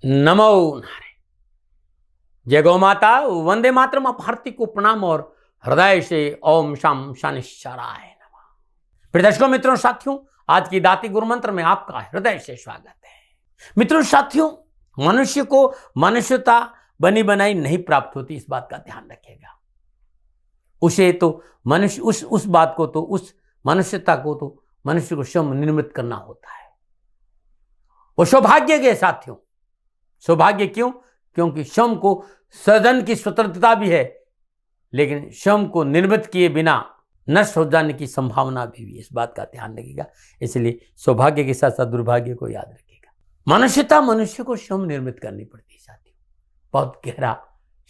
नमो नारायण। जय गौ माता, वंदे मातरम। आप हार्दिक को प्रणाम और हृदय से ओम शाम शनिश्चराय नमः। प्रिय दर्शकों, मित्रों, साथियों, आज की दाती गुरु मंत्र में आपका हृदय से स्वागत है। मित्रों, साथियों, मनुष्य को मनुष्यता बनी बनाई नहीं प्राप्त होती, इस बात का ध्यान रखिएगा। उसे तो मनुष्य उस बात को तो उस मनुष्यता को तो मनुष्य को स्वयं निर्मित करना होता है। वो सौभाग्य के साथियों, सौभाग्य क्यों? क्योंकि स्वयं को सृजन की स्वतंत्रता भी है, लेकिन स्वयं को निर्मित किए बिना नष्ट हो जाने की संभावना भी है। इस बात का ध्यान रखिएगा। इसलिए सौभाग्य के साथ साथ दुर्भाग्य को याद रखिएगा। मनुष्यता मनुष्य को स्वयं निर्मित करनी पड़ती है साथियों। बहुत गहरा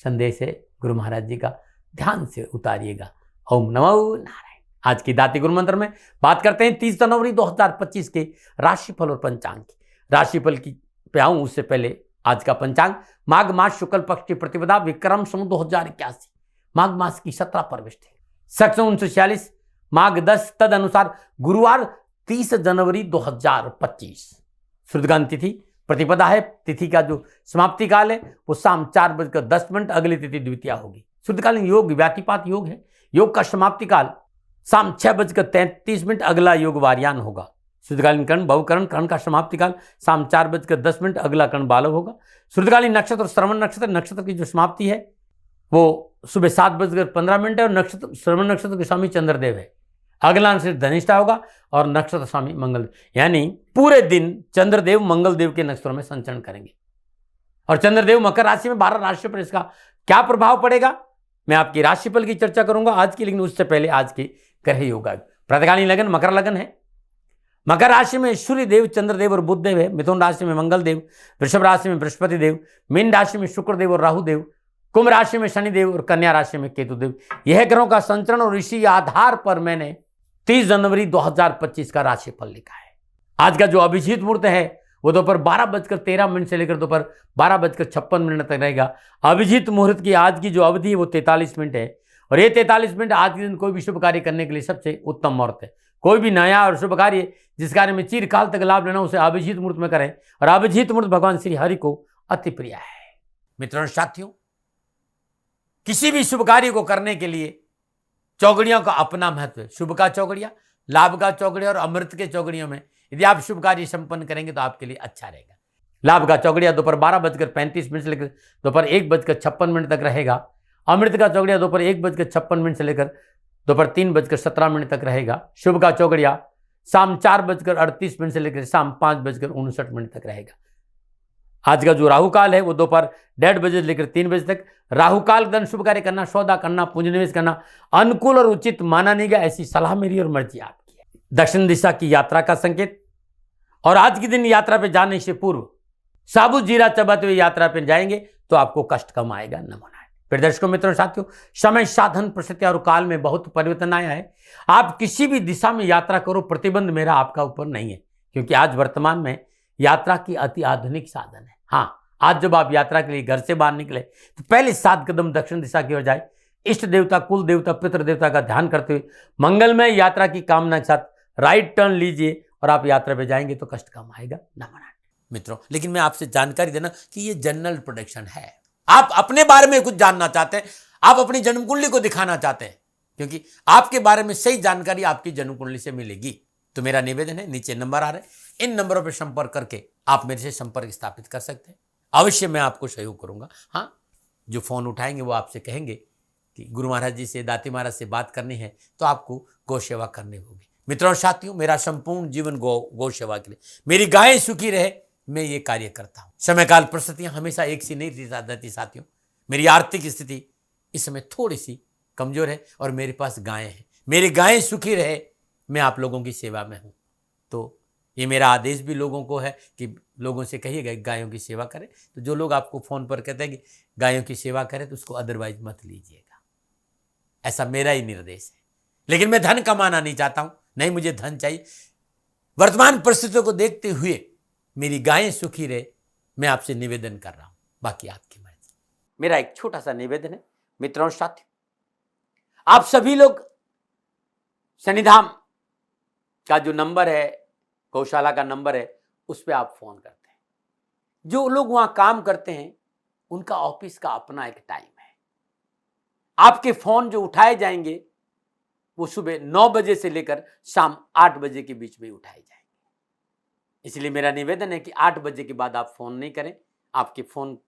संदेश है गुरु महाराज जी का, ध्यान से उतारिएगा। ओम नमो नारायण। आज की दाती गुरु मंत्र में बात करते हैं 30 जनवरी 2025 के राशिफल और पंचांग की। राशिफल की पे आऊं उससे पहले आज का पंचांग माघ मास शुक्ल पक्ष की प्रतिपदा विक्रम संवत 2081 माघ मास की 17 प्रविष्टि, शक 1946 माघ 10 तद अनुसार गुरुवार 30 जनवरी 2025। श्रुतगान तिथि प्रतिपदा है। तिथि का जो समाप्ति काल है वो शाम 4:10, अगली तिथि द्वितीया होगी। शुद्धकालीन योग व्यातिपात योग है। योग का समाप्ति काल शाम 6:33, अगला योग वार्यान होगा। शुद्धकालीन कर्ण बहुकर्ण, कर्ण का समाप्ति काल शाम 4:10, अगला कर्ण बालव होगा। शुद्धकालीन नक्षत्र और श्रवण नक्षत्र, नक्षत्र की जो समाप्ति है वो सुबह 7:15 है और नक्षत्र श्रवण नक्षत्र के स्वामी चंद्रदेव है। अगला नक्षत्र धनिष्ठा होगा और नक्षत्र स्वामी मंगल, यानी पूरे दिन चंद्रदेव मंगलदेव के नक्षत्रों में संचरण करेंगे। और चंद्रदेव मकर राशि में 12 राशियों पर इसका क्या प्रभाव पड़ेगा, मैं आपकी राशिफल की चर्चा करूंगा आज की, लेकिन उससे पहले आज की ग्रह योगा। प्रातःकालीन लगन मकर लगन है। मकर राशि में सूर्य देव, चंद्रदेव और बुध देव है। मिथुन राशि में मंगल देव, वृषभ राशि में बृहस्पति देव, मीन राशि में शुक्र देव और राहु देव, कुंभ राशि में शनि देव और कन्या राशि में केतु देव। यह ग्रहों का संचरण और इसी आधार पर मैंने 30 जनवरी 2025 का राशिफल लिखा है। आज का जो अभिजीत मुहूर्त है वो दोपहर 12:13 से लेकर दोपहर 12:56 तक रहेगा। अभिजीत मुहूर्त की आज की जो अवधि है वो 43 मिनट है और ये 43 मिनट आज के दिन कोई भी शुभ कार्य करने के लिए सबसे उत्तम मुहूर्त है। कोई भी नया और शुभ कार्य जिस कार्य में चिरकाल तक लाभ लेना उसे अभिजीत मुहूर्त में करें और अभिजीत मुहूर्त भगवान श्री हरि को अति प्रिय है। मित्रों, साथियों, किसी भी शुभ कार्य को करने के लिए चौगड़ियों का अपना महत्व है। शुभ का चौगड़िया, लाभ का चौगड़िया और अमृत के चौगड़ियों में यदि आप शुभ कार्य संपन्न करेंगे तो आपके लिए अच्छा रहेगा। लाभ का चौगड़िया दोपहर 12:35 से लेकर दोपहर 1:56 तक रहेगा। अमृत का चौगड़िया दोपहर 1:56 से लेकर दोपहर 3:17 तक रहेगा। शुभ का चौगड़िया शाम 4:38 से लेकर शाम 5:59 तक रहेगा। आज का जो राहु काल है वो दोपहर 1:30 से लेकर 3 बजे तक। राहु काल धन शुभ कार्य करना, सौदा करना, पूंजी निवेश करना अनुकूल और उचित माना नहीं गया। ऐसी सलाह मेरी और मर्जी आपकी है। दक्षिण दिशा की यात्रा का संकेत, और आज के दिन यात्रा पे जाने से पूर्व साबुत जीरा चबाते हुए यात्रा पे जाएंगे तो आपको कष्ट कम आएगा। नमो नारायण। फिर दर्शकों, मित्रों, साथियों, समय, साधन, परिस्थिति और काल में बहुत परिवर्तन आया है। आप किसी भी दिशा में यात्रा करो, प्रतिबंध मेरा आपका ऊपर नहीं है, क्योंकि आज वर्तमान में यात्रा की अति आधुनिक साधन है। हाँ, आज जब आप यात्रा के लिए घर से बाहर निकले तो पहले 7 कदम दक्षिण दिशा की ओर जाए। इष्ट देवता, कुल देवता, पितृ देवता का ध्यान करते हुए मंगलमय यात्रा की कामना के साथ राइट टर्न लीजिए और आप यात्रा पे जाएंगे तो कष्ट कम आएगा। नमो नारायण। मित्रों, लेकिन मैं आपसे जानकारी देना कि ये जनरल प्रोडिक्शन है। आप अपने बारे में कुछ जानना चाहते हैं, आप अपनी जन्म कुंडली को दिखाना चाहते हैं, क्योंकि आपके बारे में सही जानकारी आपकी जन्म कुंडली से मिलेगी। तो मेरा निवेदन है, नीचे नंबर आ रहे हैं, इन नंबरों पर संपर्क करके आप मेरे से संपर्क स्थापित कर सकते हैं। अवश्य मैं आपको सहयोग करूंगा। हाँ, जो फोन उठाएंगे वो आपसे कहेंगे कि गुरु महाराज जी से, दाती महाराज से बात करनी है तो आपको गौ सेवा करनी होगी। मित्रों और साथियों, मेरा संपूर्ण जीवन गौ सेवा के लिए, मेरी गायें सुखी रहे, मैं ये कार्य करता हूं। समय काल परिस्थितियां हमेशा एक सी नहीं रहती साथियों। मेरी आर्थिक स्थिति इस समय थोड़ी सी कमजोर है और मेरे पास गायें हैं। मेरी गायें सुखी रहे, मैं आप लोगों की सेवा में हूं। तो ये मेरा आदेश भी लोगों को है कि लोगों से कहिएगा गायों की सेवा करें। तो जो लोग आपको फोन पर कहते हैं कि गायों की सेवा करें तो उसको अदरवाइज मत लीजिएगा, ऐसा मेरा ही निर्देश है। लेकिन मैं धन कमाना नहीं चाहता हूं, नहीं मुझे धन चाहिए। वर्तमान परिस्थितियों को देखते हुए मेरी गायें सुखी रहे, मैं आपसे निवेदन कर रहा हूं, बाकी आपकी मर्जी। मेरा एक छोटा सा निवेदन है मित्रों, साथियों, आप सभी लोग शनिधाम का जो नंबर है, गौशाला का नंबर है, उस पर आप फोन करते हैं। जो लोग वहां काम करते हैं उनका ऑफिस का अपना एक टाइम है। आपके फोन जो उठाए जाएंगे वो सुबह 9 बजे से लेकर शाम 8 बजे के बीच में उठाए जाएंगे। इसलिए मेरा निवेदन है कि 8 बजे के बाद आप फोन नहीं करें। आपके फोन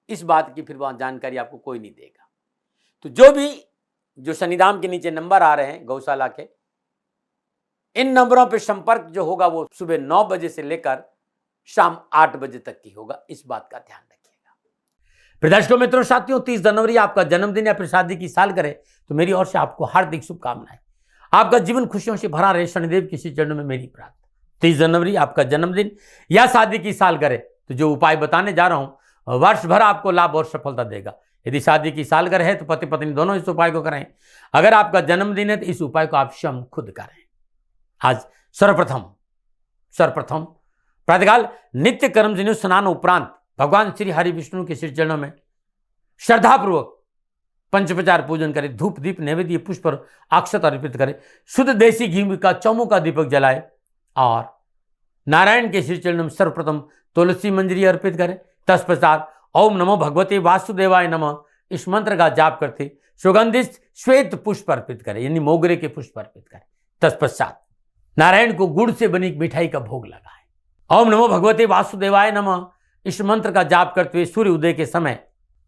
इस बात की फिर वहां जानकारी आपको कोई नहीं देगा। तो जो शनिधाम के नीचे नंबर आ रहे हैं गौशाला के, इन नंबरों पर संपर्क जो होगा वो सुबह 9 बजे से लेकर शाम 8 बजे तक की होगा। इस बात का ध्यान रखिएगा। दर्शकों मित्रों साथियों, 30 जनवरी आपका जन्मदिन या फिर शादी की साल करे तो मेरी ओर से आपको हार्दिक शुभकामनाएं। आपका जीवन खुशियों से भरा रहे, शनिदेव के चरणों में मेरी प्रार्थना। 30 जनवरी आपका जन्मदिन या शादी की साल करे तो जो उपाय बताने जा रहा हूं वर्ष भर आपको लाभ और सफलता देगा। यदि शादी की सालगिरह है तो पति पत्नी दोनों इस उपाय को करें। अगर आपका जन्मदिन है तो इस उपाय को आप स्वयं खुद करें। आज सर्वप्रथम प्रातःकाल नित्य कर्म से स्नान उपरांत भगवान श्री हरि विष्णु के श्री चरणों में श्रद्धापूर्वक पंचोपचार पूजन करें। धूप दीप नैवेद्य पुष्प और अक्षत अर्पित करें। शुद्ध देसी घी का चौमुख का दीपक जलाए और नारायण के श्री चरणों में सर्वप्रथम तुलसी मंजरी अर्पित करें। तत्पश्चात ओम नमो भगवते वासुदेवाय नमः इस मंत्र का जाप करते सुगंधित श्वेत पुष्प अर्पित करें, यानी मोगरे के पुष्प अर्पित करें। तत्पश्चात नारायण को गुड़ से बनी मिठाई का भोग लगाएं। ओम नमो भगवते वासुदेवाय नमः इस मंत्र का जाप करते हुए सूर्य उदय के समय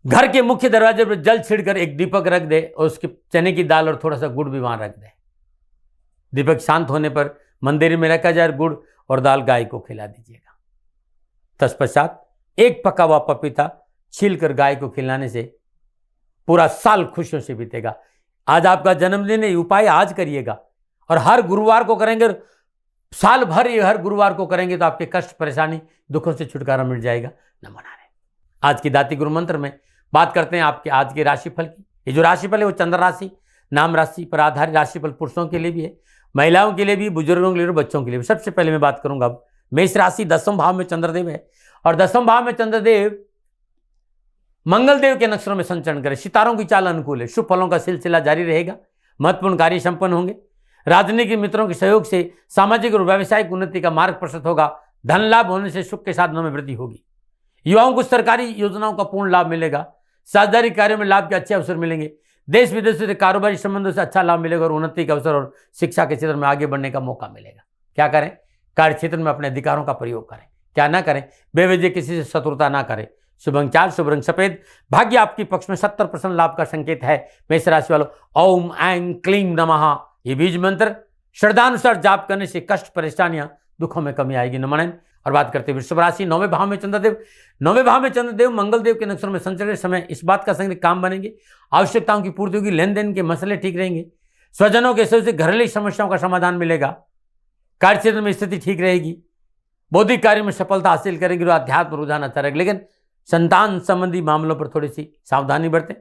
घर के मुख्य दरवाजे पर जल छिड़कर एक दीपक रख दे और उसके चने की दाल और थोड़ा सा गुड़ भी वहां रख दे। दीपक शांत होने पर मंदिर में रखा जाए, गुड़ और दाल गाय को खिला दीजिएगा। तत्पश्चात एक पका हुआ पपीता छीलकर गाय को खिलाने से पूरा साल खुशियों से बीतेगा। आज आपका जन्मदिन है, उपाय आज करिएगा और हर गुरुवार को करेंगे, साल भर ये हर गुरुवार को करेंगे तो आपके कष्ट परेशानी दुखों से छुटकारा मिल जाएगा। नमो नारायण। आज की दाती गुरु मंत्र में बात करते हैं आपके आज के राशिफल की। ये जो राशिफल है वो चंद्र राशि नाम राशि पर आधारित राशिफल पुरुषों के लिए भी है, महिलाओं के लिए भी, बुजुर्गों के लिए, बच्चों के लिए भी। सबसे पहले मैं बात करूंगा अब मेष राशि। 10वें भाव में चंद्रदेव है और 10वें भाव में चंद्रदेव मंगल देव के नक्षत्रों में संचरण करें। सितारों की चाल अनुकूल है, शुभ फलों का सिलसिला जारी रहेगा, महत्वपूर्ण कार्य संपन्न होंगे। राजनीतिक मित्रों के सहयोग से सामाजिक और व्यावसायिक उन्नति का मार्ग प्रशस्त होगा। धन लाभ होने से सुख के साधनों में वृद्धि होगी। युवाओं को सरकारी योजनाओं का पूर्ण लाभ मिलेगा। साझेदारी कार्यों में लाभ के अच्छे अवसर मिलेंगे। देश विदेश से कारोबारी संबंधों से अच्छा लाभ मिलेगा और उन्नति के अवसर और शिक्षा के क्षेत्र में आगे बढ़ने का मौका मिलेगा। क्या करें? कार्य क्षेत्र में अपने अधिकारों का प्रयोग करें। क्या ना करें? बेवजह किसी से शत्रुता ना करें। शुभ अंक 4, शुभ रंग सफेद। भाग्य आपके पक्ष में 70% लाभ का संकेत है। मेष राशि वालों, ओम ऐं क्लीं नमः ये बीज मंत्र श्रद्धानुसार जाप करने से कष्ट परेशानियां दुखों में कमी आएगी। नमन। और बात करते हैं वृषभ राशि। 9वें भाव में चंद्रदेव, 9वें भाव में चंद्रदेव मंगल देव के नक्षत्र में संचरण समय इस बात का संकेत काम बनेंगे, आवश्यकताओं की पूर्ति होगी, लेन देन के मसले ठीक रहेंगे, स्वजनों के सहयोग से घरेलू समस्याओं का समाधान मिलेगा, कार्य क्षेत्र में स्थिति ठीक रहेगी, बौद्धिक कार्य में सफलता हासिल करेंगे और अध्यात्म रुझान अच्छा रहेगा। लेकिन संतान संबंधी मामलों पर थोड़ी सी सावधानी बरतें,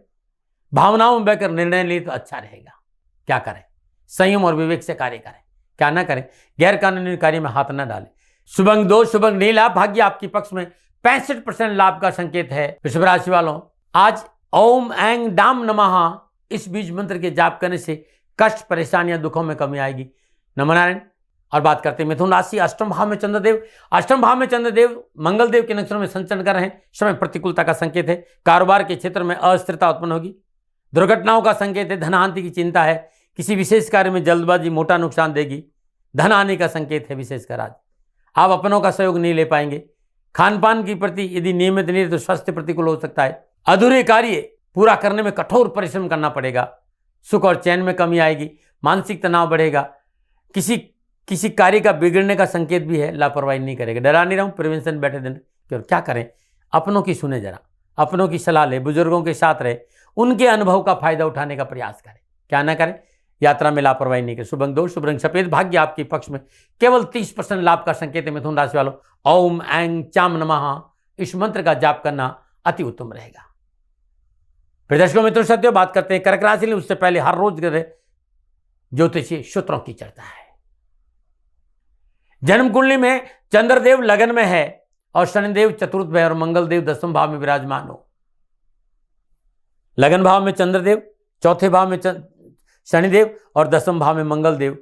भावनाओं में बहकर निर्णय ले तो अच्छा रहेगा। क्या करें? संयम और विवेक से कार्य करें। क्या ना करें? गैर कानूनी कार्य में हाथ न डालें। शुभ अंक 2, शुभ अंक नीला। भाग्य आपके पक्ष में 65% लाभ का संकेत है। वृषभ राशि वालों, आज ओम ऐं डाम नमः इस बीज मंत्र के जाप करने से कष्ट परेशानियां दुखों में कमी आएगी। नमो नारायण। और बात करते हैं मिथुन राशि। 8वें भाव में चंद्रदेव, 8वें भाव में चंद्रदेव मंगल देव के नक्षत्र में संचरण कर रहे हैं। समय प्रतिकूलता का संकेत है। कारोबार के क्षेत्र में अस्थिरता उत्पन्न होगी, दुर्घटनाओं का संकेत है, धनहानि की चिंता है, किसी विशेष कार्य में जल्दबाजी मोटा नुकसान देगी, धन आने का संकेत है। विशेषकर आज आप अपनों का सहयोग नहीं ले पाएंगे। खान पान की प्रति यदि नियमित नहीं तो स्वास्थ्य प्रतिकूल हो सकता है। अधूरे कार्य पूरा करने में कठोर परिश्रम करना पड़ेगा। सुख और चैन में कमी आएगी, मानसिक तनाव बढ़ेगा, किसी कार्य का बिगड़ने का संकेत भी है। लापरवाही नहीं करेगा। डरा नहीं रहूं, प्रिवेंशन बेटर देन क्योर। क्या करें? अपनों की सुने, जरा अपनों की सलाह ले, बुजुर्गों के साथ रहे, उनके अनुभव का फायदा उठाने का प्रयास करें। क्या ना करें? यात्रा में लापरवाही नहीं करें। शुभ अंक 2, शुभ रंग सफेद। भाग्य आपके पक्ष में केवल 30% लाभ का संकेत है। मिथुन राशि वालों, ओम ऐं चाम नमः इस मंत्र का जाप करना अति उत्तम रहेगा। फिर दर्शकों मित्रों साथियों, बात करते हैं कर्क राशि। उससे पहले हर रोज ज्योतिषीय सूत्रों की चर्चा है। जन्म कुंडली में चंद्रदेव लगन में है और शनिदेव चतुर्थ में और मंगल देव 10वें भाव में विराजमान हो। लगन भाव में चंद्रदेव, चौथे भाव में शनिदेव और 10वें भाव में मंगल देव,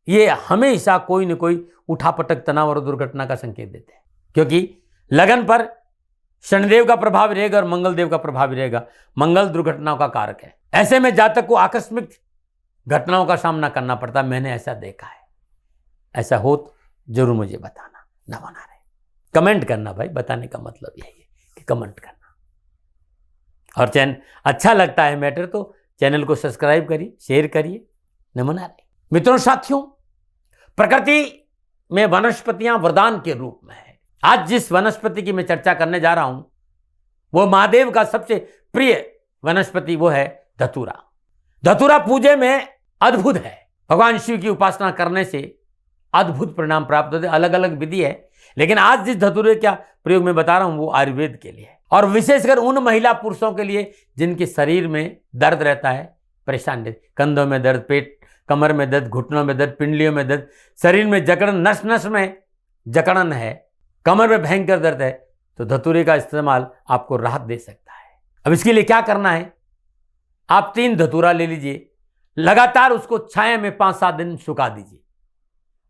ये हमेशा कोई न कोई उठापटक तनाव और दुर्घटना का संकेत देते हैं। क्योंकि लगन पर शनिदेव का प्रभाव रहेगा और मंगल देव का प्रभाव रहेगा। मंगल दुर्घटनाओं का कारक है। ऐसे में जातक को आकस्मिक घटनाओं का सामना करना पड़ता है। मैंने ऐसा देखा है। ऐसा हो तो जरूर मुझे बताना, ना बना रहे कमेंट करना भाई। बताने का मतलब यही है कि कमेंट करना। और चैनल अच्छा लगता है मैटर तो चैनल को सब्सक्राइब करिए, शेयर करिए, न बना रहे। मित्रों साथियों, प्रकृति में वनस्पतियां वरदान के रूप में है। आज जिस वनस्पति की मैं चर्चा करने जा रहा हूं वो महादेव का सबसे प्रिय वनस्पति वो है धतूरा। धतूरा पूजे में अद्भुत है। भगवान शिव की उपासना करने से अद्भुत परिणाम प्राप्त होते। अलग अलग विधि है, लेकिन आज जिस धतूरे का प्रयोग मैं बता रहा हूं वो आयुर्वेद के लिए है और विशेषकर उन महिला पुरुषों के लिए जिनके शरीर में दर्द रहता है, परेशान रहते, कंधों में दर्द, पेट कमर में दर्द, घुटनों में दर्द, पिंडलियों में दर्द, शरीर में जकड़न, नस नस में जकड़न है, कमर में भयंकर दर्द है, तो धतूरे का इस्तेमाल आपको राहत दे सकता है। अब इसके लिए क्या करना है, आप 3 धतूरा ले लीजिए, लगातार उसको छाया में 5-7 दिन सुखा दीजिए,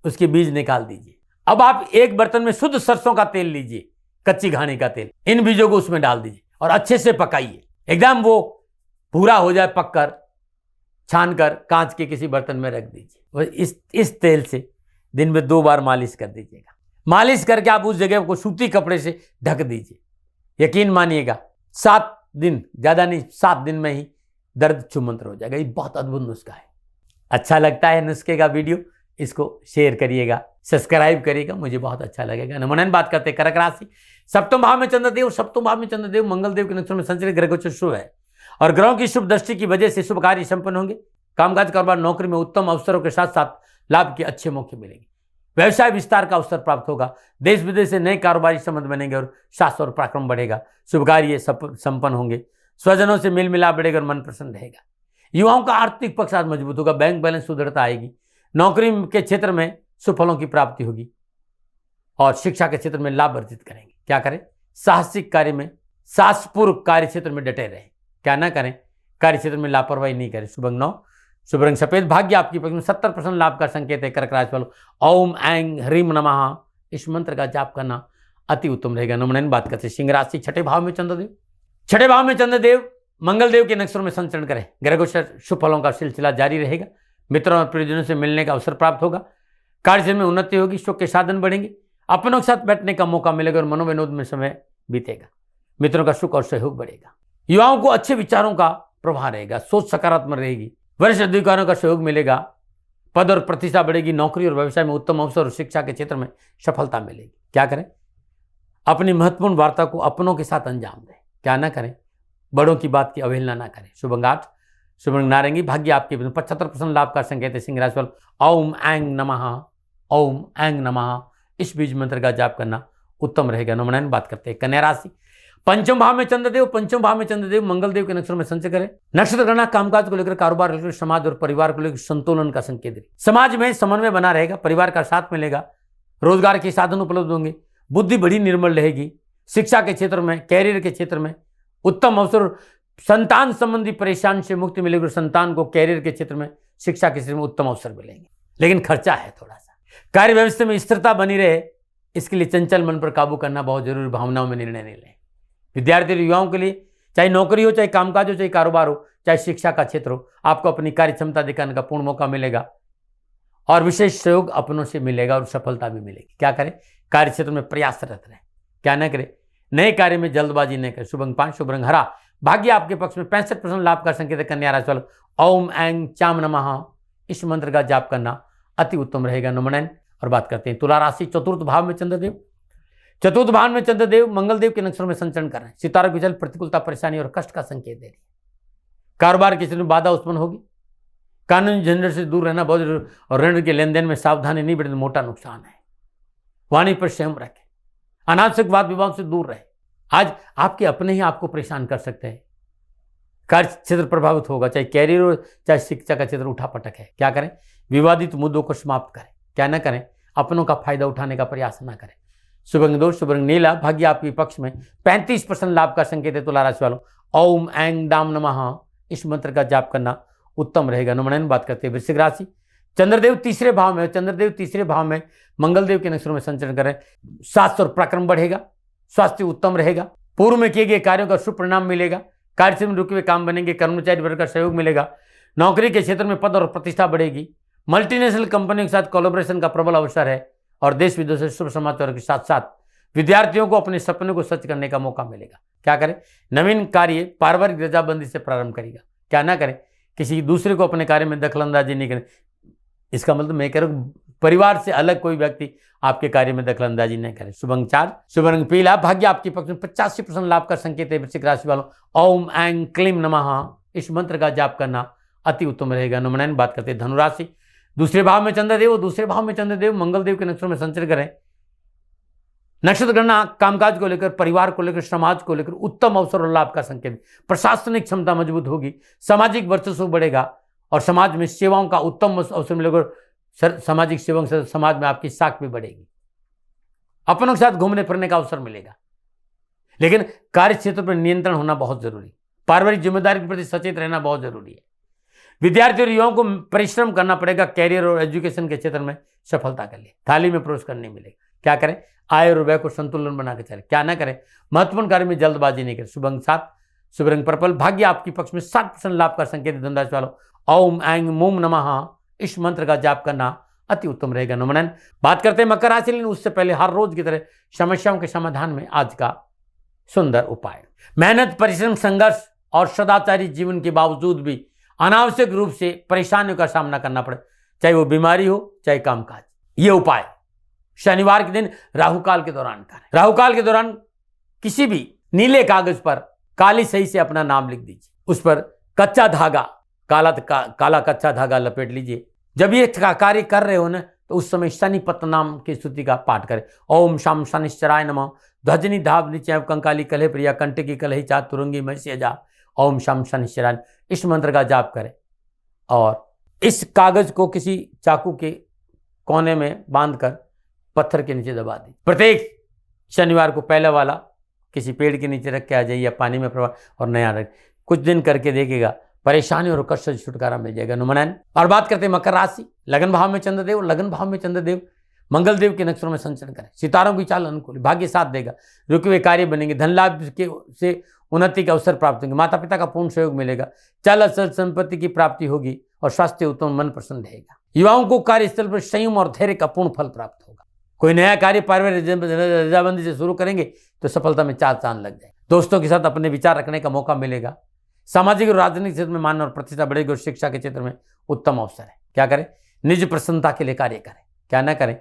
उसके बीज निकाल दीजिए। अब आप एक बर्तन में शुद्ध सरसों का तेल लीजिए, कच्ची घानी का तेल, इन बीजों को उसमें डाल दीजिए और अच्छे से पकाइए, एकदम वो भूरा हो जाए, पककर छानकर कांच के किसी बर्तन में रख दीजिए और इस तेल से दिन में 2 बार मालिश कर दीजिएगा। मालिश करके आप उस जगह को सूती कपड़े से ढक दीजिए। यकीन मानिएगा 7 दिन, ज़्यादा नहीं, 7 दिन में ही दर्द छूमंतर हो जाएगा। ये बहुत अद्भुत नुस्खा है। अच्छा लगता है नुस्खे का वीडियो, इसको शेयर करिएगा, सब्सक्राइब करिएगा, मुझे बहुत अच्छा लगेगा। नमन बात करते हैं कर्क राशि। सप्तम भाव में चंद्रदेव, सप्तम भाव में चंद्रदेव मंगल देव के नक्षत्र में संचरित ग्रह गोचर शुभ है और ग्रहों की शुभ दृष्टि की वजह से शुभ कार्य संपन्न होंगे। कामकाज कारोबार नौकरी में उत्तम अवसरों के साथ साथ लाभ के अच्छे मौके मिलेंगे। व्यवसाय विस्तार का अवसर प्राप्त होगा। देश विदेश से नए कारोबारी संबंध बनेंगे और शास्त्र और पराक्रम बढ़ेगा। शुभ कार्य संपन्न होंगे। स्वजनों से मेल मिलाप बढ़ेगा और मन प्रसन्न रहेगा। युवाओं का आर्थिक पक्ष आज मजबूत होगा। बैंक बैलेंस सुदृढ़ता आएगी। नौकरी के क्षेत्र में सुफलों की प्राप्ति होगी और शिक्षा के क्षेत्र में लाभ अर्जित करेंगे। क्या करें, साहसिक कार्य में, साहसपूर्वक कार्य क्षेत्र में डटे रहें। क्या ना करें, कार्य क्षेत्र में लापरवाही नहीं करें। शुभ अंग 9, शुभ रंग सफेद, भाग्य आपकी पक्ष में। 70% लाभ का संकेत है। कर्क राशि वालों, ओम ऐं ह्रीम नमः इस मंत्र का जाप करना अति उत्तम रहेगा। नमन बात करते सिंह राशि। 6ठे भाव में चंद्रदेव, 6ठे भाव में चंद्रदेव मंगल देव के नक्षत्रों में संचरण करें। ग्रह गोचर शुभ फलों का सिलसिला जारी रहेगा। मित्रों और प्रियजनों से मिलने का अवसर प्राप्त होगा। कार्य में उन्नति होगी। सुख के साधन बढ़ेंगे। अपनों के साथ बैठने का मौका मिलेगा और मनोविनोद में समय बीतेगा। मित्रों का सुख और सहयोग बढ़ेगा। युवाओं को अच्छे विचारों का प्रभाव रहेगा। सोच सकारात्मक रहेगी। वरिष्ठ अधिकारियों का सहयोग मिलेगा। पद और प्रतिष्ठा बढ़ेगी। नौकरी और व्यवसाय में उत्तम अवसर और शिक्षा के क्षेत्र में सफलता मिलेगी। क्या करें, अपनी महत्वपूर्ण वार्ता को अपनों के साथ अंजाम दें। क्या ना करें, बड़ों की बात की अवहेलना ना करें। शुभ अंग 8, शुभ रंग नारंगी, भाग्य आपके 75% लाभ का संकेत है। सिंह राशि वालों, ओम ऐं नमः, ओम ऐं नमः इस बीज मंत्र का जाप करना उत्तम रहेगा। नमन बात करते हैं कन्या राशि। पंचम भाव में चंद्रदेव, पंचम भाव में चंद्रदेव मंगल देव के नक्षत्र में संचय करें। नक्षत्र गणना कामकाज को लेकर, कारोबार को लेकर, समाज और परिवार को लेकर संतुलन का संकेत है। समाज में समन्वय बना रहेगा। परिवार का साथ मिलेगा। रोजगार के साधन उपलब्ध होंगे। बुद्धि बड़ी निर्मल रहेगी। शिक्षा के क्षेत्र में, कैरियर के क्षेत्र में उत्तम अवसर। संतान संबंधी परेशानी से मुक्ति मिलेगी और संतान को कैरियर के क्षेत्र में, शिक्षा के क्षेत्र में उत्तम अवसर मिलेंगे। लेकिन खर्चा है थोड़ा सा। कार्य व्यवस्था में स्थिरता बनी रहे, इसके लिए चंचल मन पर काबू करना बहुत जरूरी। भावनाओं में निर्णय नहीं लें। विद्यार्थी और युवाओं के लिए, चाहे नौकरी हो, चाहे कामकाज हो, चाहे कारोबार हो, चाहे शिक्षा का क्षेत्र हो, आपको अपनी कार्य क्षमता दिखाने का पूर्ण मौका मिलेगा और विशेष सहयोग अपनों से मिलेगा और सफलता भी मिलेगी। क्या करें, कार्य क्षेत्र में प्रयासरत रहें। क्या न करें, नए कार्य में जल्दबाजी न करें। शुभ अंग 5, शुभ रंग हरा, भाग्य आपके पक्ष में। 65% लाभ का संकेत है। कन्या राशि वालों, ओम ऐं चाम नमः इस मंत्र का जाप करना अति उत्तम रहेगा। नमन और बात करते हैं तुला राशि। चतुर्थ भाव में चंद्रदेव, चतुर्थ भाव में चंद्रदेव मंगल देव के नक्षत्र में संचरण कर रहे हैं। सितारों की जल प्रतिकूलता, परेशानी और कष्ट का संकेत दे रही है। कारोबार के क्षेत्र में बाधा उत्पन्न होगी। कानूनी झंझट से दूर रहना बहुत जरूरी और ऋण के लेन देन में सावधानी नहीं बरतने मोटा नुकसान है। वाणी पर संयम रखें। अनावश्यक वाद विवाद से दूर रहे। आज आपके अपने ही आपको परेशान कर सकते हैं। कार्य क्षेत्र प्रभावित होगा, चाहे कैरियर हो, चाहे शिक्षा का क्षेत्र उठापटक है। क्या करें, विवादित मुद्दों को समाप्त करें। क्या न करें, अपनों का फायदा उठाने का प्रयास न करें। शुभ अंग 2, शुभ रंग नीला, भाग्य आपके पक्ष में। 35% लाभ का संकेत है। तुला राशि वालों, ओम ऐं दाम नमः इस मंत्र का जाप करना उत्तम रहेगा। नमन बात करते हैं वृश्चिक राशि। चंद्रदेव तीसरे भाव में, चंद्रदेव तीसरे भाव में मंगल देव के नक्षत्र में संचरण करें। साहस और पराक्रम बढ़ेगा। स्वास्थ्य उत्तम रहेगा, पूर्व में किए गए कार्यों का शुभ परिणाम मिलेगा, कार्य में रुके हुए काम बनेंगे, कर्मचारी वर्ग का सहयोग मिलेगा, नौकरी के क्षेत्र में पद और प्रतिष्ठा बढ़ेगी, मल्टीनेशनल कंपनियों के साथ कोलैबोरेशन का प्रबल अवसर है और देश विदेश से शुभ समाचार के साथ साथ विद्यार्थियों को अपने सपने को सच करने का मौका मिलेगा। क्या करें, नवीन कार्य पारिवारिक रजाबंदी से प्रारंभ करेगा। क्या ना करें, किसी दूसरे को अपने कार्य में दखलंदाजी नहीं करें। इसका मतलब मैं कह रहा हूं परिवार से अलग कोई व्यक्ति आपके कार्य में दखलंदाजी नहीं करे। शुभ अंक 4, शुभ रंग पीला, भाग्य आपके पक्ष में 85% लाभ का संकेत है। वृश्चिक राशि वालों, ओम ऐं क्लीम नमः इस मंत्र का जाप करना अति उत्तम रहेगा। नंबर 9 बात करते हैं धनुराशि। दूसरे भाव में चंद्रदेव, दूसरे भाव में चंद्रदेव मंगल देव के नक्षत्रों में संचरण करें। नक्षत्र गणना कामकाज को लेकर, परिवार को लेकर, समाज को लेकर उत्तम अवसर और लाभ का संकेत। प्रशासनिक क्षमता मजबूत होगी, सामाजिक वर्चस्व बढ़ेगा और समाज में सेवाओं का उत्तम अवसर मिलेगा। सामाजिक सेवाओं से समाज में आपकी साख भी बढ़ेगी। अपनों के साथ घूमने फिरने का अवसर मिलेगा, लेकिन कार्य क्षेत्र पर नियंत्रण होना बहुत जरूरी। पारिवारिक जिम्मेदारी के प्रति सचेत रहना बहुत जरूरी है। विद्यार्थी और युवाओं को परिश्रम करना पड़ेगा कैरियर और एजुकेशन के क्षेत्र में सफलता के लिए। थाली में पुरस्कार नहीं मिलेगा। क्या करें, आय और व्यय को संतुलन बना के चले। क्या ना करें, महत्वपूर्ण कार्य में जल्दबाजी नहीं करें। शुभ अंक 7, शुभ रंग पर्पल, भाग्य आपके पक्ष में 60% लाभ का संकेत। धनराशि वालों, ओम ऐं मूम नमः इस मंत्र का जाप करना अति उत्तम रहेगा। नंबर 9 बात करते हैं मकर राशि। लेकिन उससे पहले हर रोज की तरह समस्याओं के समाधान में आज का सुंदर उपाय। मेहनत, परिश्रम, संघर्ष और सदाचारी जीवन के बावजूद भी अनावश्यक रूप से परेशानियों का सामना करना पड़े, चाहे वो बीमारी हो चाहे कामकाज। ये उपाय शनिवार के दिन राहुकाल के दौरान करें। राहुकाल के दौरान किसी भी नीले कागज पर काली स्याही से अपना नाम लिख दीजिए। उस पर कच्चा धागा, काला कच्चा धागा लपेट लीजिए। जब ये कार्य कर रहे हो ना, तो उस समय शनिपत नाम की स्तुति का पाठ करें। ओम शम शनिश्चराय नमः, ध्वजनी धाव नीचे कंकाली कलह प्रिया कंटकी कलही चातुरंगी मैसेजा, ओम शम शनिश्चराय इस मंत्र का जाप करें और इस कागज को किसी चाकू के कोने में बांधकर पत्थर के नीचे दबा दी। प्रत्येक शनिवार को पहला वाला किसी पेड़ के नीचे रख के आ जाइए या पानी में प्रवाह और नया रख। कुछ दिन करके देखिएगा, परेशानी और कष्ट से छुटकारा मिल जाएगा। नंबर 9 और बात करते हैं मकर राशि। लगन भाव में चंद्रदेव, लगन भाव में चंद्रदेव मंगल देव के नक्षत्रों में संचरण करें। सितारों की चाल अनुकूल, भाग्य साथ देगा, रुके हुए कार्य बनेंगे, धन लाभ से उन्नति के अवसर प्राप्त होंगे, माता पिता का पूर्ण सहयोग मिलेगा, चल अचल संपत्ति की प्राप्ति होगी और स्वास्थ्य उत्तम, मन प्रसन्न रहेगा। युवाओं को कार्यस्थल पर संयम और धैर्य का पूर्ण फल प्राप्त होगा। कोई नया कार्य पारिवारिक रजाबंदी से शुरू करेंगे तो सफलता में 4 चांद लग जाए। दोस्तों के साथ अपने विचार रखने का मौका मिलेगा। सामाजिक और राजनीतिक क्षेत्र में मान और प्रतिष्ठा बढ़ेगी और शिक्षा के क्षेत्र में उत्तम अवसर है। क्या करें, निज प्रसन्नता के लिए कार्य करें। क्या ना करें,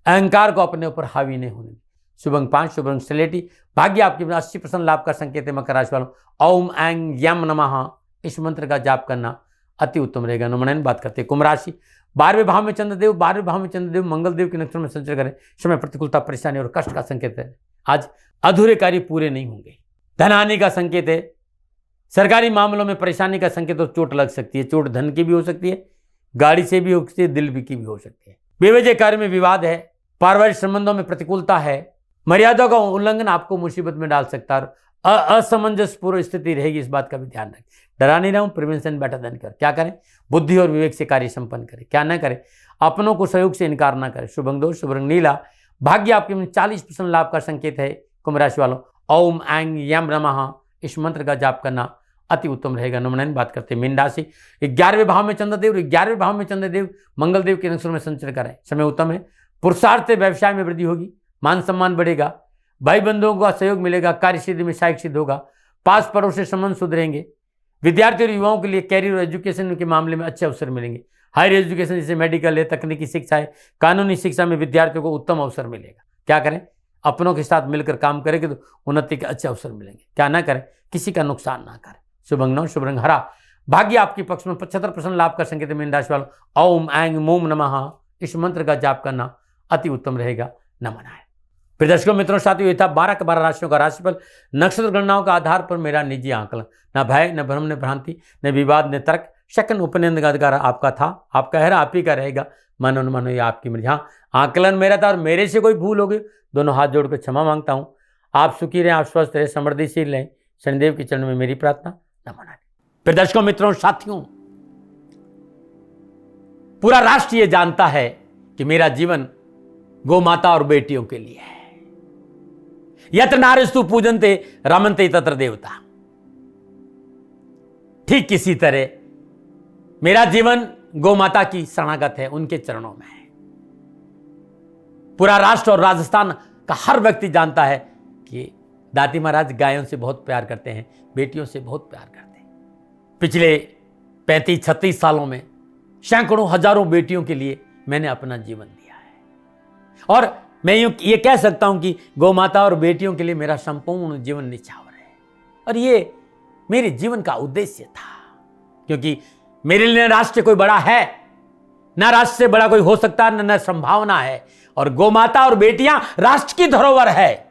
अहंकार को अपने ऊपर हावी नहीं होने। शुभ अंक 5, शुभ रंग स्लेटी, भाग्य आपके 80% लाभ का संकेत है। मकर राशि वालों, ओम ऐं यम नमः इस मंत्र का जाप करना अति उत्तम रहेगा। नंबर 9 बात करते हैं कुंभ राशि। 12वें भाव में चंद्रदेव, 12वें भाव में चंद्रदेव मंगल देव के नक्षत्र में संचरण करें। समय प्रतिकूलता, परेशानी और कष्ट का संकेत है। आज अधूरे कार्य पूरे नहीं होंगे। धन हानि का संकेत है। सरकारी मामलों में परेशानी का संकेत और चोट लग सकती है। चोट धन की भी हो सकती है, गाड़ी से भी हो सकती है, दिल की भी हो सकती है। बेवजह कार्य में विवाद है, पारिवारिक संबंधों में प्रतिकूलता है, मर्यादा का उल्लंघन आपको मुसीबत में डाल सकता है। असमंजसपूर्ण स्थिति रहेगी, इस बात का भी ध्यान रखें। डरा नहीं रहा हूं, प्रिवेंशन बेटर देन क्योर। क्या करें, बुद्धि और विवेक से कार्य संपन्न करें। क्या ना करें, अपनों को सहयोग से इनकार ना करें। शुभ अंक 2, शुभ रंग नीला, भाग्य आपके में 40% लाभ का संकेत है। कुंभ राशि वालों, ओम ऐं यम नमः इस मंत्र का जाप करना अति उत्तम रहेगा। नंबर 9 बात करते हैं मीन राशि। 11वें भाव में चंद्रदेव, 11वें भाव में चंद्रदेव मंगल देव के नक्षत्र में संचरण करें। समय उत्तम है, पुरुषार्थ से व्यवसाय में वृद्धि होगी, मान सम्मान बढ़ेगा, भाई बंधुओं का सहयोग मिलेगा, कार्यसिद्धि में सहायक सिद्ध होगा, पास पड़ोस से संबंध सुधरेंगे। विद्यार्थी और युवाओं के लिए कैरियर और एजुकेशन के मामले में अच्छे अवसर मिलेंगे। हायर एजुकेशन जैसे मेडिकल है, तकनीकी शिक्षा है, कानूनी शिक्षा में विद्यार्थियों को उत्तम अवसर मिलेगा। क्या करें, अपनों के साथ मिलकर काम करेंगे तो उन्नति के अच्छे अवसर मिलेंगे। क्या ना करें, किसी का नुकसान ना करें। शुभ अंक 9, शुभ रंग हरा, भाग्य आपके पक्ष में 75% लाभ का संकेत है। मीन राशि वालों, ओम ऐं मूम नमः इस मंत्र का जाप करना अति उत्तम रहेगा। नमन है। फिर दर्शकों मित्रों साथियों, ये था 12 के 12 राशियों का राशिफल नक्षत्र गणनाओं का आधार पर मेरा निजी आकलन। न भय, न भ्रम, न भ्रांति, न विवाद, न तर्क, शक्न उपनंद का अधिकार आपका था, आपका है, आप ही का रहेगा। मानो न मानो ये आपकी मर्जी। हाँ, आकलन मेरा था और मेरे से कोई भूल हो गई, दोनों हाथ जोड़कर क्षमा मांगता हूँ। आप सुखी रहें, आप स्वस्थ रहें, समृद्धिशील रहें, शनिदेव के चरणों में मेरी प्रार्थना। नमन। फिर दर्शकों मित्रों साथियों, पूरा राष्ट्र ये जानता है कि मेरा जीवन गौ माता और बेटियों के लिए है। यत्र नारीस्तु पूजन्ते रमन्ते तत्र देवता। ठीक किसी तरह मेरा जीवन गौ माता की शरणागत है, उनके चरणों में है। पूरा राष्ट्र और राजस्थान का हर व्यक्ति जानता है कि दाती महाराज गायों से बहुत प्यार करते हैं, बेटियों से बहुत प्यार करते हैं। पिछले 35-36 सालों में सैकड़ों हजारों बेटियों के लिए मैंने अपना जीवन दिया है और मैं ये कह सकता हूं कि गौ माता और बेटियों के लिए मेरा संपूर्ण जीवन निछावर है। और ये मेरे जीवन का उद्देश्य था, क्योंकि मेरे लिए राष्ट्र कोई बड़ा है ना, राष्ट्र से बड़ा कोई हो सकता है न संभावना है। और गौ माता और बेटियां राष्ट्र की धरोहर है,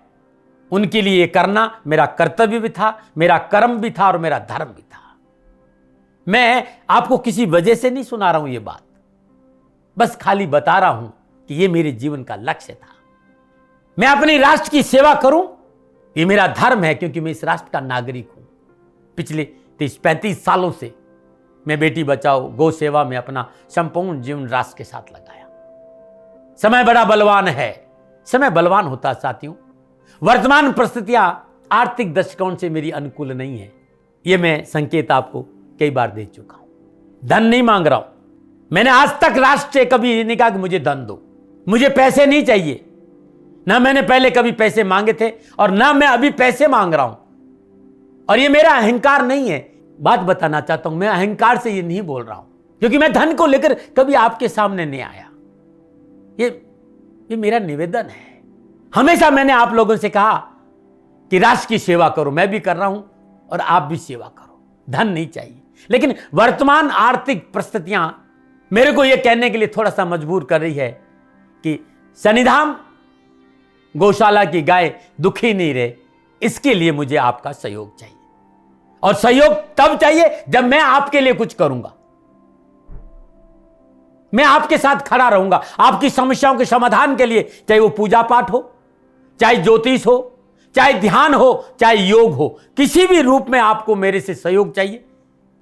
उनके लिए करना मेरा कर्तव्य भी था, मेरा कर्म भी था और मेरा धर्म भी था। मैं आपको किसी वजह से नहीं सुना रहा हूं ये बात, बस खाली बता रहा हूं कि ये मेरे जीवन का लक्ष्य था। मैं अपनी राष्ट्र की सेवा करूं, ये मेरा धर्म है, क्योंकि मैं इस राष्ट्र का नागरिक हूं। पिछले 30-35 सालों से मैं बेटी बचाओ, गौ सेवा में अपना संपूर्ण जीवन राष्ट्र के साथ लगाया। समय बड़ा बलवान है, समय बलवान होता साथियों। वर्तमान परिस्थितियां आर्थिक दृष्टिकोण से मेरी अनुकूल नहीं है, यह मैं संकेत आपको कई बार दे चुका हूं। धन नहीं मांग रहा हूं, मैंने आज तक राष्ट्र से कभी नहीं कहा कि मुझे धन दो, मुझे पैसे नहीं चाहिए। ना मैंने पहले कभी पैसे मांगे थे और ना मैं अभी पैसे मांग रहा हूं। और ये मेरा अहंकार नहीं है, बात बताना चाहता हूं, मैं अहंकार से ये नहीं बोल रहा हूं, क्योंकि मैं धन को लेकर कभी आपके सामने नहीं आया। ये मेरा निवेदन है। हमेशा मैंने आप लोगों से कहा कि राष्ट्र की सेवा करो, मैं भी कर रहा हूं और आप भी सेवा करो। धन नहीं चाहिए, लेकिन वर्तमान आर्थिक परिस्थितियां मेरे को यह कहने के लिए थोड़ा सा मजबूर कर रही है कि शनिधाम गौशाला की गाय दुखी नहीं रहे, इसके लिए मुझे आपका सहयोग चाहिए। और सहयोग तब चाहिए जब मैं आपके लिए कुछ करूंगा, मैं आपके साथ खड़ा रहूंगा आपकी समस्याओं के समाधान के लिए, चाहे वो पूजा पाठ हो, चाहे ज्योतिष हो, चाहे ध्यान हो, चाहे योग हो, किसी भी रूप में आपको मेरे से सहयोग चाहिए।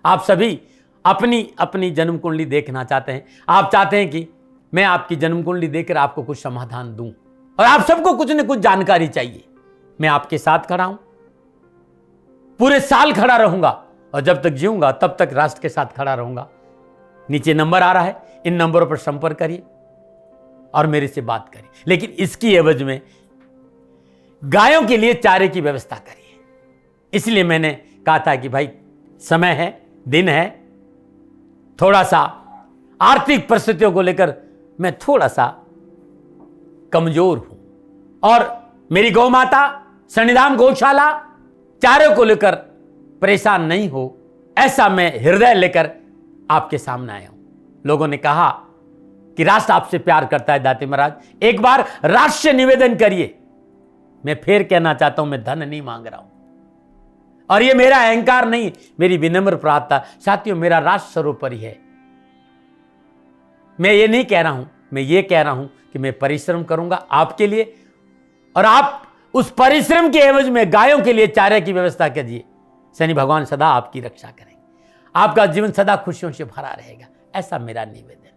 आप सभी अपनी अपनी जन्म कुंडली देखना चाहते हैं, आप चाहते हैं कि मैं आपकी जन्म कुंडली देखकर आपको कुछ समाधान दूं, और आप सबको कुछ न कुछ जानकारी चाहिए। मैं आपके साथ खड़ा हूं, पूरे साल खड़ा रहूंगा और जब तक जीऊंगा तब तक राष्ट्र के साथ खड़ा रहूंगा। नीचे नंबर आ रहा है, इन नंबरों पर संपर्क करिए और मेरे से बात करिए, लेकिन इसकी एवज में गायों के लिए चारे की व्यवस्था करिए। इसलिए मैंने कहा था कि भाई समय है, दिन है, थोड़ा सा आर्थिक परिस्थितियों को लेकर मैं थोड़ा सा कमजोर हूं और मेरी गौ माता शनिधाम गौशाला चारे को लेकर परेशान नहीं हो, ऐसा मैं हृदय लेकर आपके सामने आया हूं। लोगों ने कहा कि राष्ट्र आपसे प्यार करता है दाती महाराज, एक बार राष्ट्र से निवेदन करिए। मैं फिर कहना चाहता हूं, मैं धन नहीं मांग रहा हूं और ये मेरा अहंकार नहीं, मेरी विनम्र प्रार्थना। साथियों, मेरा राष्ट्र सर्वोपरि है। मैं ये नहीं कह रहा हूं, मैं ये कह रहा हूं कि मैं परिश्रम करूंगा आपके लिए, और आप उस परिश्रम के एवज में गायों के लिए चारे की व्यवस्था कीजिए। शनि भगवान सदा आपकी रक्षा करेंगे, आपका जीवन सदा खुशियों से भरा रहेगा, ऐसा मेरा निवेदन है।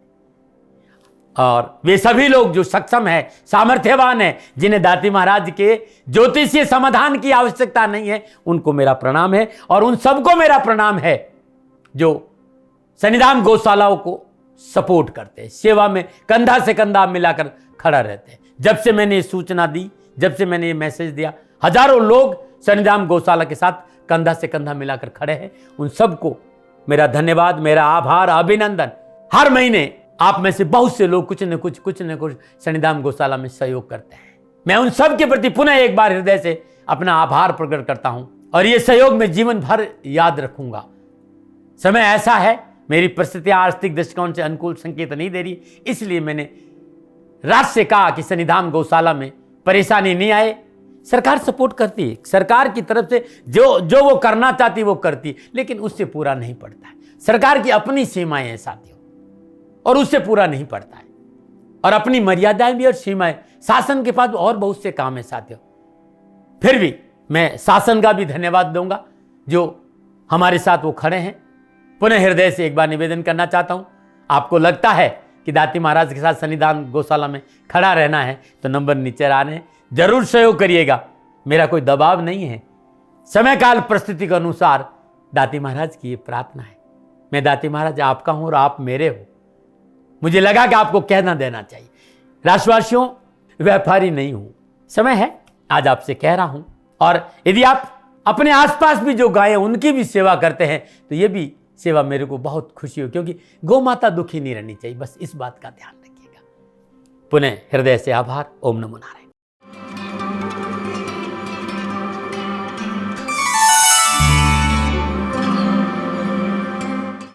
और वे सभी लोग जो सक्षम है, सामर्थ्यवान है, जिन्हें दाती महाराज के ज्योतिषीय समाधान की आवश्यकता नहीं है, उनको मेरा प्रणाम है। और उन सबको मेरा प्रणाम है जो शनिधाम गौशालाओं को सपोर्ट करते हैं, सेवा में कंधा से कंधा मिलाकर खड़ा रहते हैं। जब से मैंने ये सूचना दी, जब से मैंने ये मैसेज दिया, हजारों लोग शनिधाम गौशाला के साथ कंधा से कंधा मिलाकर खड़े हैं। उन सबको मेरा धन्यवाद, मेरा आभार, अभिनंदन। हर महीने आप में से बहुत से लोग कुछ न कुछ शनिधाम गौशाला में सहयोग करते हैं। मैं उन सब के प्रति पुनः एक बार हृदय से अपना आभार प्रकट करता हूं और ये सहयोग मैं जीवन भर याद रखूंगा। समय ऐसा है, मेरी परिस्थितियां आर्थिक दृष्टिकोण से अनुकूल संकेत नहीं दे रही, इसलिए मैंने राष्ट्र से कहा कि शनिधाम गौशाला में परेशानी नहीं आए। सरकार सपोर्ट करती है, सरकार की तरफ से जो वो करना चाहती वो करती, लेकिन उससे पूरा नहीं पड़ता है। सरकार की अपनी सीमाएं हैं साथियों, और उससे पूरा नहीं पड़ता है, और अपनी मर्यादाएं भी और सीमाएं। शासन के पास और बहुत से काम है साथियों। फिर भी मैं शासन का भी धन्यवाद दूंगा जो हमारे साथ वो खड़े हैं। पुनः हृदय से एक बार निवेदन करना चाहता हूं, आपको लगता है कि दाती महाराज के साथ शनिधाम गौशाला में खड़ा रहना है तो नंबर नीचे आ रहे हैं, जरूर सहयोग करिएगा। मेरा कोई दबाव नहीं है। समय काल परिस्थिति के अनुसार दाती महाराज की ये प्रार्थना है। मैं दाती महाराज आपका हूं और आप मेरे हो। मुझे लगा कि आपको कहना देना चाहिए। राशिवासियों, व्यापारी नहीं हूं, समय है आज आपसे कह रहा हूं। और यदि आप अपने आसपास भी जो गाय हैं उनकी भी सेवा करते हैं तो ये भी सेवा मेरे को बहुत खुशी हो, क्योंकि गौ माता दुखी नहीं रहनी चाहिए। बस इस बात का ध्यान रखिएगा। पुनः हृदय से आभार। ओम नमो नारायण।